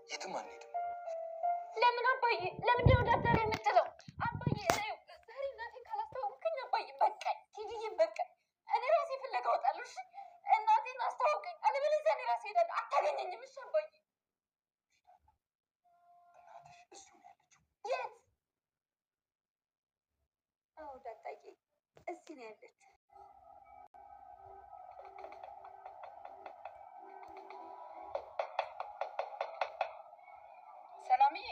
የትም አንሄድም። ለምን አባዬ? ለምንድን ነው ዳዳሪ የምትለው? አባዬ ዛሬ እናቴን ካላስተዋወቅኝ አባዬ በቃኝ፣ ሂጂዬ በቃኝ። እኔ ራሴ ፍለጋ እወጣለሁ። እሺ እናቴን አስተዋውቀኝ፣ አለበለዚያ እኔ ራሴ እሄዳለሁ። አታገኘኝም። እሺ አባዬ። እናትሽ እዚሁ ነው ያለችው። የት? አዎ ዳጣዬ እዚህ ነው ያለችው። ሰላምዬ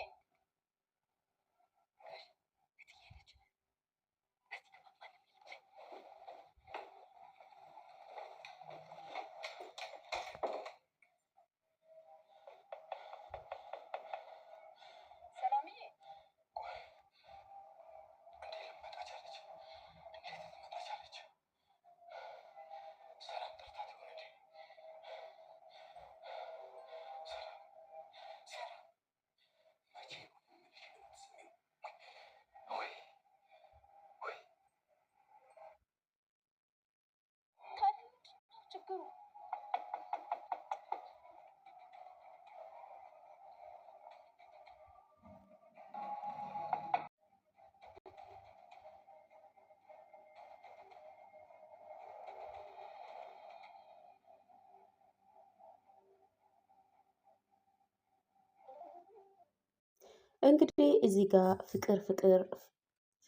እንግዲህ እዚህ ጋር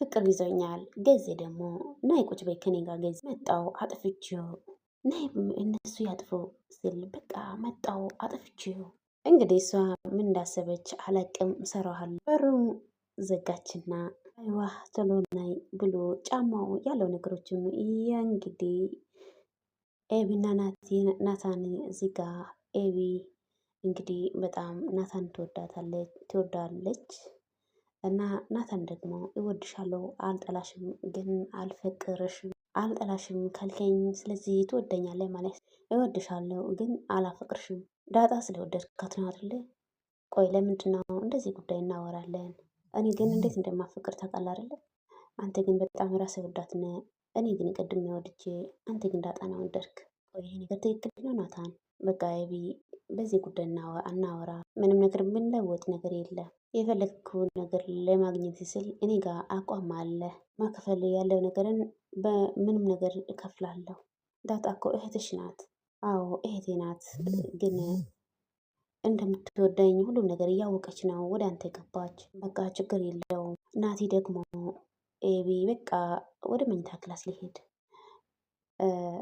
ፍቅር ይዞኛል። ገዜ ደግሞ ናይ ቁጭ በይ ከኔ ጋር ገዜ መጣው አጥፍቼው ናይ እነሱ ያጥፉ ስል በቃ መጣው አጥፍቼው። እንግዲህ እሷ ምን እንዳሰበች አላቅም። ሰራሃለሁ በሩ ዘጋችና አይዋ ቶሎ ናይ ብሎ ጫማው ያለው ነገሮችን እንግዲህ ኤቢና ናታን እዚህ ጋር ኤቢ እንግዲህ በጣም ናታን ትወዳለች እና ናታን ደግሞ እወድሻለሁ፣ አልጠላሽም፣ ግን አልጠላሽም ካልከኝ ስለዚህ ትወደኛለህ ማለት እወድሻለሁ፣ ግን አላፈቅርሽም። ዳጣ ስለወደድካት ነው አይደለ? ቆይ ለምንድን ነው እንደዚህ ጉዳይ እናወራለን። እኔ ግን እንዴት እንደማፈቅር ታውቃለህ አይደለ? አንተ ግን በጣም ራስህ ወዳት ነህ። እኔ ግን ቅድም ወድጄ አንተ ግን ዳጣን ወደድክ። ቆይ ይሄ ነገር ትክክል ነው ናታን? በቃ ኤቢ በዚህ ጉዳይ አናወራ። ምንም ነገር የምንለወጥ ነገር የለም። የፈለግከውን ነገር ለማግኘት ስል እኔ ጋር አቋም አለ። ማከፈል ያለው ነገርን በምንም ነገር እከፍላለሁ። ዳጣ እኮ እህትሽ ናት። አዎ እህቴ ናት፣ ግን እንደምትወደኝ ሁሉም ነገር እያወቀች ነው ወደ አንተ ገባች። በቃ ችግር የለውም። ናቲ ደግሞ ኤቢ በቃ ወደ መኝታ ክላስ ሊሄድ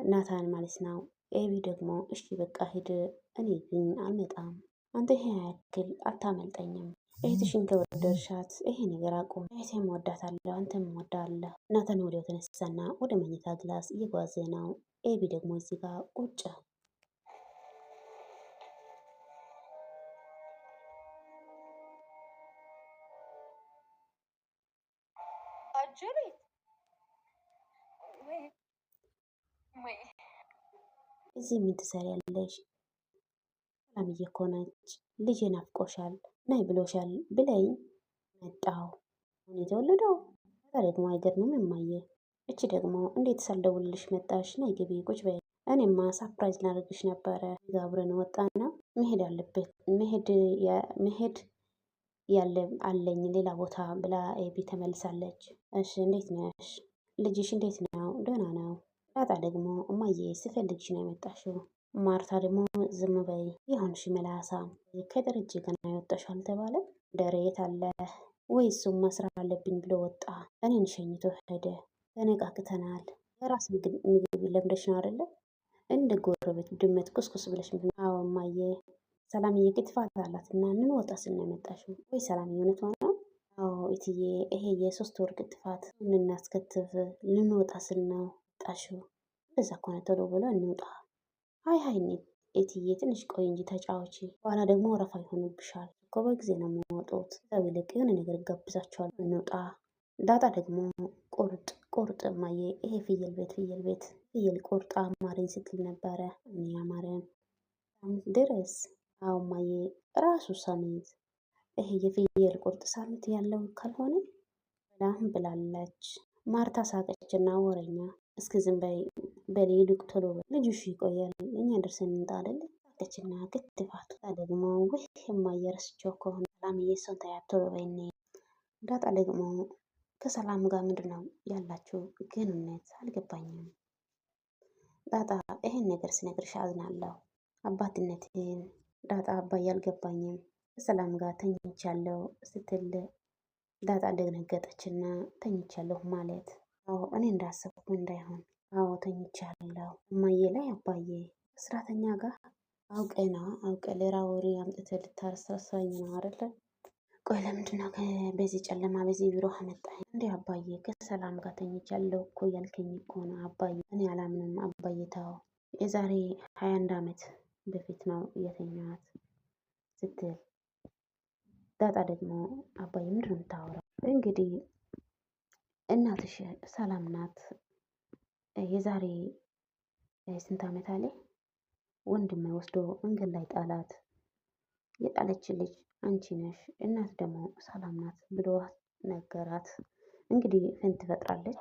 ናታን ማለት ነው። ኤቢ ደግሞ እሺ በቃ ሂድ፣ እኔ ግን አልመጣም። አንተ ይሄ ያክል አታመልጠኝም። እህትሽን ከወደድሻት ይሄ ነገር አቁም። እህቴም ወዳታለሁ፣ አንተም ወዳለሁ። ናታን ወዲያው ተነሳና ወደ መኝታ ክላስ እየጓዘ ነው። ኤቢ ደግሞ እዚህ ጋር ቁጭ እዚህ ምን ትሰሪያለሽ? ሰላምዬ እኮ ነች። ልጄ ናፍቆሻል ናይ ብሎሻል ብለኝ መጣሁ። አሁን የተወለደው ደግሞ አይገርምም እማዬ። እቺ ደግሞ እንዴት ሳልደውልልሽ መጣሽ? ናይ ግቢ ቁጭ በይ። እኔማ ሳፕራይዝ ላደርግሽ ነበረ። አብረን ወጣና መሄድ ያለ አለኝ ሌላ ቦታ ብላ ኤቢ ተመልሳለች። እሺ እንዴት ነሽ? ልጅሽ እንዴት ነው? ደህና ነው። ዳጣ ደግሞ እማዬ ስፈልግሽ ነው የመጣሽው። ማርታ ደግሞ ዝም በይ የሆንሽ መላሳ ከደረጀ ገና ይወጣሻል አልተባለም? ደሬት አለ ወይ? እሱም መስራት አለብኝ ብሎ ወጣ። እኔን ሸኝቶ ሄደ። ተነቃቅተናል። የራስ ምግብ ለምደሽ ነው አይደለ? እንደ ጎረቤት ድመት ቁስቁስ ብለሽ አዎ እማዬ። ሰላምዬ ክትፋት አላትና እንወጣ ስል ነው የመጣሽው ወይ? ሰላምዬ እውነቷ ነው? አዎ እትዬ፣ ይሄ የ3 ወር ክትፋት ልናስከትፍ ልንወጣ ስል ነው መጣሽው። እንደዛ ከሆነ ቶሎ ብሎ እንውጣ። ሀይ እትዬ ትንሽ ቆይ እንጂ ተጫዋች፣ በኋላ ደግሞ ወረፋ ይሆንብሻል እኮ። በጊዜ ነው የሚወጡት። ከዛው ይልቅ የሆነ ነገር ጋብዛቸዋል። እንውጣ። ዳጣ ደግሞ ቁርጥ እማዬ፣ ይሄ ፍየል ቁርጥ አማረኝ ስትል ነበረ። እኔ አማረን ድረስ አዎ እማዬ፣ ራሱ ሳሚት ይሄ የፍየል ቁርጥ ሳሚት ያለው ካልሆነ በላም ብላለች። ማርታ ሳቀችና ወረኛ፣ እስኪ ዝም በይ በሌሉቅ ቶሎ በል ልጁ ይቆያል፣ እኛ ደርሰን እንምጣ አይደለ? ሳቀችና ክትፋት ደግሞ ውህ የማየረስቸው ከሆነ ሰላምዬ እሷን ተያት ቶሎ በይኔ። ዳጣ ደግሞ ከሰላም ጋር ምንድን ነው ያላችሁ ግንኙነት አልገባኝም። ዳጣ ይሄን ነገር ስነግርሽ አዝናለሁ አባትነትህን። ዳጣ አባዬ አልገባኝም ከሰላም ጋር ተኝቻለሁ ስትል ዳጣ ደነገጠችና ተኝቻለሁ ማለት? አዎ እኔ እንዳሰብኩ እንዳይሆን። አዎ ተኝቻለሁ እማዬ ላይ አባዬ ከስራተኛ ጋር አውቀ ሌላ ወሬ አምጥተህ ልታረሳሳኝ ነው አይደለ? ቆይ ለምንድነው በዚህ ጨለማ በዚህ ቢሮ አመጣኝ እንዴ? አባዬ ከሰላም ጋር ተኝቻለሁ እኮ ያልከኝ እኮ ነው አባዬ። እኔ አላምንም አባዬ ተው። የዛሬ 21 ዓመት በፊት ነው የተኛት ስትል ዳጣ ደግሞ አባዬ ምንድን ነው የምታወራው? እንግዲህ እናትሽ ሰላም ናት። የዛሬ ስንት ዓመት አለ ወንድሜ ወስዶ መንገድ ላይ ጣላት። የጣለች ልጅ አንቺ ነሽ፣ እናት ደግሞ ሰላም ናት ብሎ ነገራት። እንግዲህ ፍን ትፈጥራለች።